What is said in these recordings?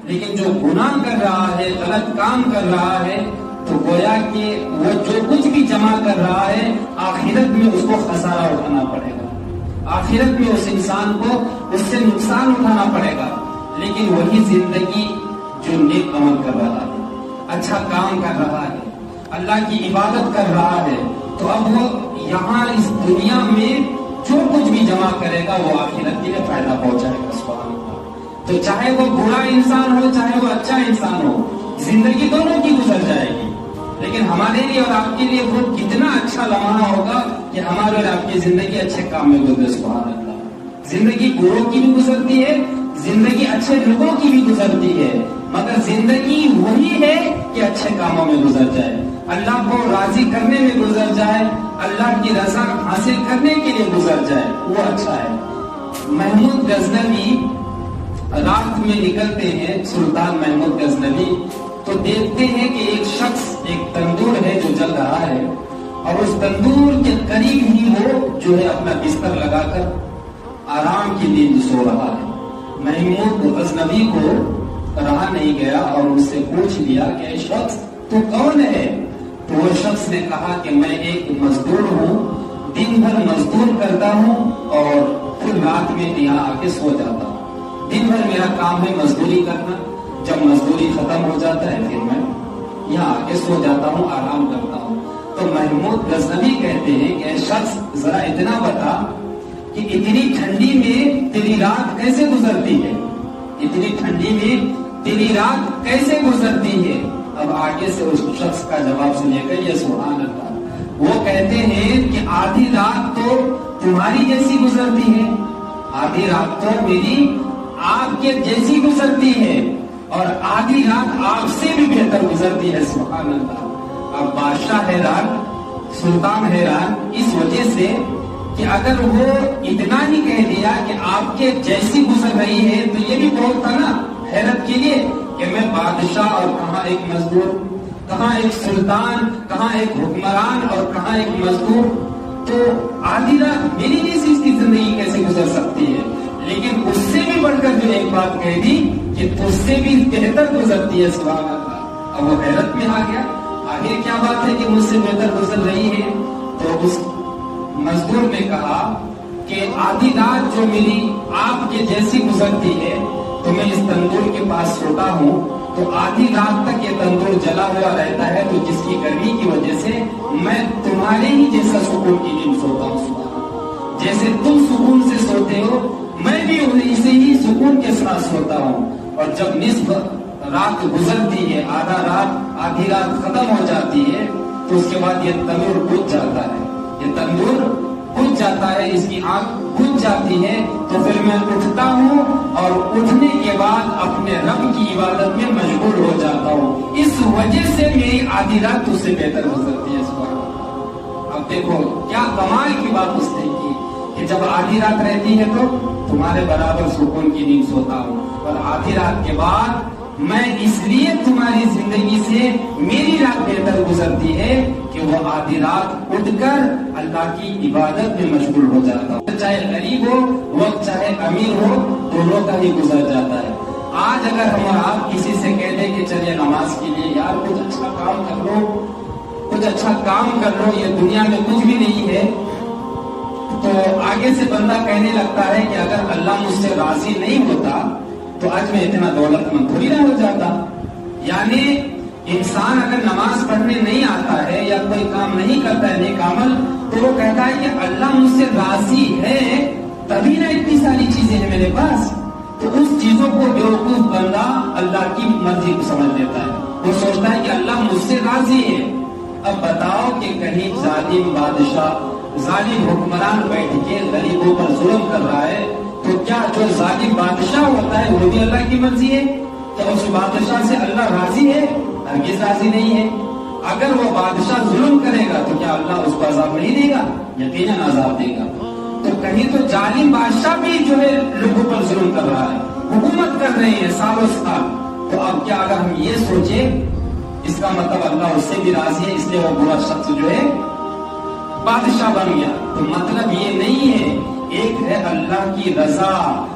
لیکن جو گناہ کر رہا ہے، غلط کام کر رہا ہے، تو گویا کہ وہ جو کچھ بھی جمع کر رہا ہے آخرت میں اس کو خسارہ اٹھانا پڑے گا، آخرت میں اس انسان کو اس سے نقصان اٹھانا پڑے گا۔ لیکن وہی زندگی جو نیک عمل کر رہا ہے، اچھا کام کر رہا ہے، اللہ کی عبادت کر رہا ہے، تو اب وہ یہاں اس دنیا میں جو کچھ بھی جمع کرے گا وہ آخرت کے لیے فائدہ پہنچائے گا۔ سبحان اللہ۔ تو چاہے وہ برا انسان ہو چاہے وہ اچھا انسان ہو، زندگی دونوں کی گزر جائے گی، لیکن ہمارے لیے اور آپ کے لیے وہ کتنا اچھا لمحہ ہوگا کہ ہمارے اور آپ کی زندگی اچھے کام میں گزرے۔ سبحان اللہ۔ زندگی بروں کی بھی گزرتی ہے، زندگی اچھے لوگوں کی بھی گزرتی ہے، مگر زندگی وہی ہے کہ اچھے کاموں میں گزر جائے، اللہ کو راضی کرنے میں گزر جائے، اللہ کی رضا حاصل کرنے کے لیے گزر جائے، وہ اچھا ہے۔ محمود غزنوی رات میں نکلتے ہیں، سلطان محمود غزنوی، تو دیکھتے ہیں کہ ایک شخص، ایک تندور ہے جو جل رہا ہے، اور اس تندور کے قریب ہی وہ جو ہے اپنا بستر لگا کر آرام کی نیند سو رہا ہے۔ محمود غزنوی کو رہا نہیں گیا اور اس سے پوچھ لیا کہ اے شخص تو کون ہے؟ تو وہ شخص نے کہا کہ میں ایک مزدور ہوں، دن بھر مزدور کرتا ہوں اور پھر رات میں یہاں آ کے سو جاتا ہوں۔ دن بھر میرا کام ہے مزدوری کرنا، جب مزدوری ختم ہو جاتا ہے پھر میں یہاں آ کے سو جاتا ہوں، آرام کرتا ہوں۔ تو محمود غزنوی کہتے ہیں کہ اے شخص ذرا اتنا بتا کہ اتنی ٹھنڈی میں تیری رات کیسے گزرتی ہے، اتنی ٹھنڈی میں تیری رات کیسے گزرتی ہے؟ اب آگے سے اس شخص کا جواب سنیے گا، یہ سبحان اللہ۔ وہ کہتے ہیں کہ آدھی رات تو تمہاری جیسی گزرتی ہے، آدھی رات تو میری آپ کے جیسی گزرتی ہے، اور آدھی رات آپ سے بھی بہتر گزرتی ہے۔ سبحان اللہ۔ اب بادشاہ حیران، سلطان حیران اس وجہ سے کہ اگر وہ اتنا ہی کہہ دیا کہ آپ کے جیسی گزر رہی ہے تو یہ بھی بہت تھا نا حیرت کے لیے کہ میں بادشاہ اور کہاں ایک مزدور، کہاں ایک سلطان، کہاں ایک حکمران اور کہاں ایک مزدور، تو آدھی رات میری جیسی اس کی زندگی کیسے گزر سکتی ہے؟ لیکن اس سے بھی بڑھ کر جو ایک بات کہہ دی کہ تجھ سے بھی بہتر گزرتی ہے۔ سبحان اللہ۔ اب وہ حیرت میں آ گیا، آگے کیا بات ہے کہ مجھ سے بہتر گزر رہی ہے؟ تو اس مزدور نے کہا کہ آدھی رات جو میری آپ کے جیسی گزرتی ہے تو میں اس تندور کے پاس سوتا ہوں، تو آدھی رات تک یہ تندور جلا ہوا رہتا ہے، تو جس کی گرمی کی وجہ سے میں تمہارے ہی جیسا سکون کی نیند سوتا ہوں، جیسے تم سکون سے سوتے ہو میں بھی اسے ہی سکون کے ساتھ سوتا ہوں۔ اور جب نصف رات گزرتی ہے، آدھی رات ختم ہو جاتی ہے، تو اس کے بعد یہ تندور بجھ جاتا ہے، یہ تندور بجھ جاتا ہے، اس کی آنکھ بجھ جاتی ہے، تو پھر میں اٹھتا ہوں اور اٹھنے کے بعد اپنے رب کی عبادت میں مشغول ہو جاتا ہوں، اس وجہ سے میری آدھی رات اس سے بہتر گزرتی ہے۔ اب دیکھو کیا کمال کی بات اس نے کی کہ جب آدھی رات رہتی ہے تو تمہارے برابر سکون کی نیند سوتا ہوں، اور آدھی رات کے بعد میں اس لیے تمہاری زندگی سے میری رات بہتر گزرتی ہے کہ وہ آدھی رات اٹھ کر اللہ کی عبادت میں مشغول ہو جاتا ہوں، چاہے غریب ہو وقت چاہے امیر ہو، دونوں کا ہی گزر جاتا ہے۔ آج اگر ہم اور آپ کسی سے کہہ دیں کہ چلیے نماز کے لیے یار کچھ اچھا کام کر لو، کچھ اچھا کام کر لو، یہ دنیا میں کچھ بھی نہیں ہے، تو آگے سے بندہ کہنے لگتا ہے کہ اگر اللہ مجھ سے راضی نہیں ہوتا تو آج میں اتنا دولت مند تھوڑی نہ ہو جاتا۔ یعنی انسان اگر نماز پڑھنے نہیں آتا ہے یا کوئی کام نہیں کرتا ہے نیک عمل، تو وہ کہتا ہے کہ اللہ مجھ سے راضی ہے تبھی نہ اتنی ساری چیزیں ہیں میرے پاس، تو اس چیزوں کو بیوقوف بندہ اللہ کی مرضی کو سمجھ لیتا ہے، وہ سوچتا ہے کہ اللہ مجھ سے راضی ہے۔ اب بتاؤ کہ کہیں ظالم بادشاہ، ظالم حکمران بیٹھ کے غریبوں پر ظلم کر رہا ہے، تو کیا جو ظالم بادشاہ ہوتا ہے وہ بھی اللہ کی مرضی ہے؟ تو اس بادشاہ سے اللہ راضی ہے؟ ہرگز راضی نہیں ہے۔ اگر وہ بادشاہ ظلم کرے گا تو کیا اللہ اس کو عذاب نہیں دے گا؟ یقیناً عذاب دے گا۔ تو کہیں تو ظالم بادشاہ بھی جو ہے لوگوں پر ظلم کر رہا ہے، حکومت کر رہے ہیں سالوں سال، تو اب کیا اگر ہم یہ سوچیں اس کا مطلب اللہ اس سے بھی راضی ہے، اس لیے وہ برا شخص جو ہے بادشاہ بن گیا؟ تو مطلب یہ نہیں ہے، ایک ہے اللہ کی رضا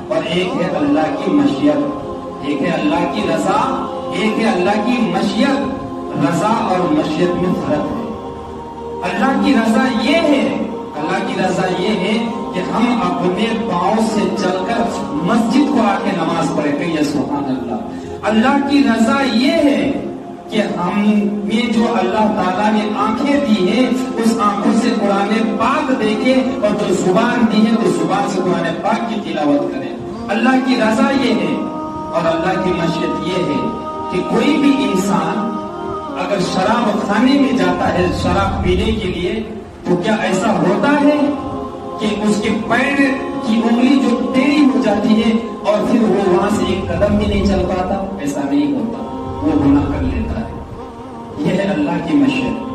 اور ایک ہے اللہ کی مشیت۔ ایک ہے اللہ کی رضا، ایک ہے اللہ کی مشیت۔ رضا اور مشیت میں فرق ہے۔ اللہ کی رضا یہ ہے، اللہ کی رضا یہ ہے کہ ہم اپنے پاؤں سے چل کر مسجد کو آ کے نماز پڑھے، کہیے سبحان اللہ۔ اللہ کی رضا یہ ہے کہ ہمیں جو اللہ تعالیٰ نے آنکھیں دی ہیں اس آنکھوں سے قرآن پاک دیکھے، اور جو زبان دی ہے اس زبان سے قرآن پاک کی تلاوت کرے۔ اللہ کی رضا یہ ہے، اور اللہ کی مشیت یہ ہے کہ کوئی بھی انسان اگر شراب خانے میں جاتا ہے شراب پینے کے لیے، تو کیا ایسا ہوتا ہے کہ اس کے پیر کی انگلی جو ٹیڑھی ہو جاتی ہے اور پھر وہ وہاں سے ایک قدم بھی نہیں چل پاتا؟ ایسا نہیں ہوتا، وہ گناہ کر لیتا ہے۔ یہ ہے اللہ کی مشیت،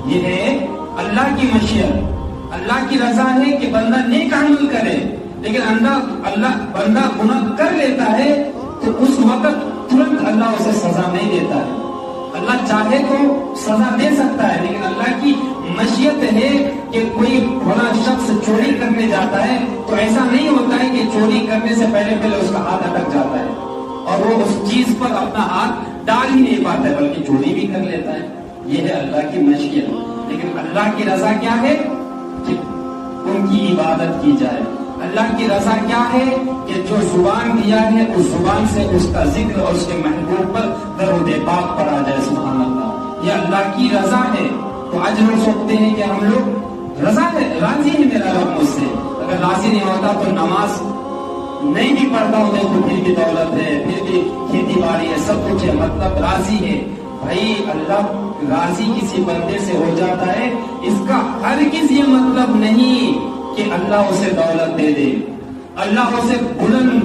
یہ ہے اللہ کی مشیت۔ اللہ کی رضا ہے کہ بندہ نیک عمل کرے، لیکن بندہ گناہ کر لیتا ہے تو اس وقت ترنت اللہ اسے سزا نہیں دیتا ہے۔ اللہ چاہے تو سزا دے سکتا ہے، لیکن اللہ کی مشیت ہے کہ کوئی بڑا شخص چوری کرنے جاتا ہے تو ایسا نہیں ہوتا ہے کہ چوری کرنے سے پہلے اس کا ہاتھ اٹک جاتا ہے اور وہ اس چیز پر اپنا ہاتھ ڈال ہی نہیں پاتا ہے، بلکہ چوری بھی کر لیتا ہے۔ یہ ہے اللہ کی مشیت۔ لیکن اللہ کی رضا کیا ہے؟ کہ ان کی عبادت کی جائے۔ اللہ کی رضا کیا ہے؟ کہ جو زبان دیا ہے اس زبان سے اس کا ذکر اور اس کے محبوب پر درود پاک پڑھا جائے، سبحان اللہ۔ یہ اللہ کی رضا ہے۔ تو آج لوگ سوچتے ہیں کہ ہم لوگ راضی ہے میرا رب مجھ سے، اگر راضی نہیں ہوتا تو نماز نہیں بھی پڑھتا ہوں، دیکھو پھر بھی دولت ہے، پھر بھی کھیتی باڑی ہے، سب کچھ ہے، مطلب راضی ہے۔ بھائی اللہ راضی کسی بندے سے ہو جاتا ہے، اس کا ہرگز یہ مطلب نہیں کہ اللہ اسے دولت دے دے، اللہ اسے بلند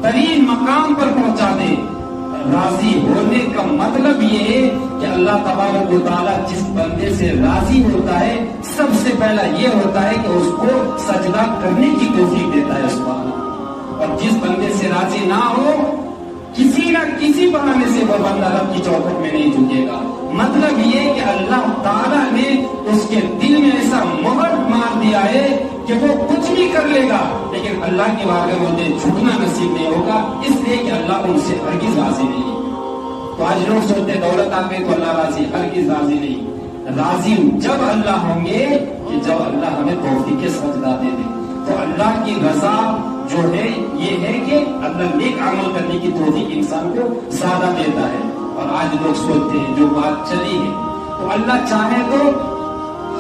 ترین مقام پر پہنچا دے۔ راضی ہونے کا مطلب یہ ہے کہ اللہ تبارک و تعالیٰ جس بندے سے راضی ہوتا ہے سب سے پہلا یہ ہوتا ہے کہ اس کو سجدہ کرنے کی توفیق دیتا ہے سبحان اللہ۔ اور جس بندے سے راضی نہ ہو، کسی نہ کسی بہانے سے وہ بندہ رب کی چوکھٹ میں نہیں جھکے گا۔ مطلب یہ کہ اللہ تعالیٰ نے اس کے دل میں ایسا مہر مار دیا ہے کہ وہ کچھ بھی کر لے گا، لیکن اللہ کی بارگاہ میں انہیں جھکنا نصیب نہیں ہوگا، اس لیے کہ اللہ ان سے ہرگز راضی نہیں۔ تو آج لوگ سوچتے دولت آ گئی تو اللہ راضی، ہرگز راضی نہیں۔ راضی جب اللہ ہوں گے کہ جب اللہ ہمیں توفیق سجدہ دے دے۔ تو اللہ کی رضا جو ہے یہ ہے کہ اللہ نیک عمل کرنے کی توفیق انسان کو زیادہ دیتا ہے۔ اور آج لوگ سوچتے ہیں جو بات چلی ہے تو اللہ چاہے تو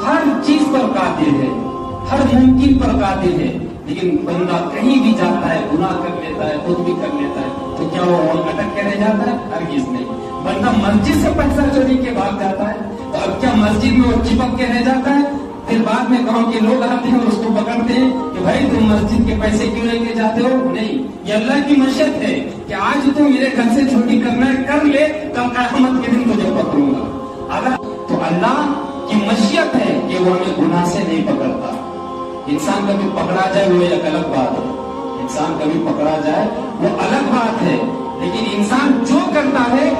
ہر چیز پر قادر ہے، ہر ممکن پر قادر ہے، لیکن بندہ کہیں بھی جاتا ہے گناہ کر لیتا ہے، خود بھی کر لیتا ہے، تو کیا وہ اٹک کے رہ جاتا ہے؟ ہرگز نہیں۔ بندہ مسجد سے پیسہ چوری کے بھاگ جاتا ہے تو اب کیا مسجد میں وہ چپک کے رہ جاتا ہے؟ پھر بعد میں گاؤں کے لوگ آتے ہیں اور اس کو پکڑتے ہیں کہ بھائی تم مسجد کے پیسے کیوں لے کے جاتے ہو؟ نہیں، یہ اللہ کی مشیت ہے کہ آج تو میرے گھر سے چوری کرنا ہے کر لے، کل قیامت کے دن تجھے پکڑوں گا۔ اگر تو اللہ کی مشیت ہے کہ وہ ہمیں گناہ سے نہیں پکڑتا۔ انسان کبھی پکڑا جائے وہ ایک الگ بات ہے، انسان کبھی پکڑا جائے وہ الگ بات ہے، لیکن انسان جو کرتا ہے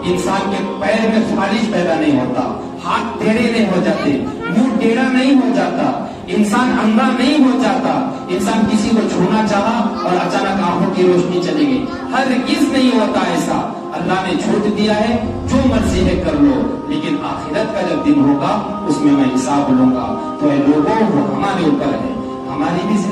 انسان کے پیر میں خارش پیدا نہیں ہوتا، ہاتھ ٹیڑھے نہیں ہو جاتے، منہ ٹیڑھا نہیں ہو جاتا، انسان اندھا نہیں ہو جاتا، انسان کسی کو چھونا چاہا اور اچانک آنکھوں کی روشنی چلی گئی، ہرگز نہیں ہوتا ایسا۔ اللہ نے چھوٹ دیا ہے جو مرضی ہے کر لو، لیکن آخرت کا جب دن ہوگا اس میں میں حساب لوں گا۔ تو اے لوگوں وہ ہمارے اوپر ہے، ہماری بھی زندگی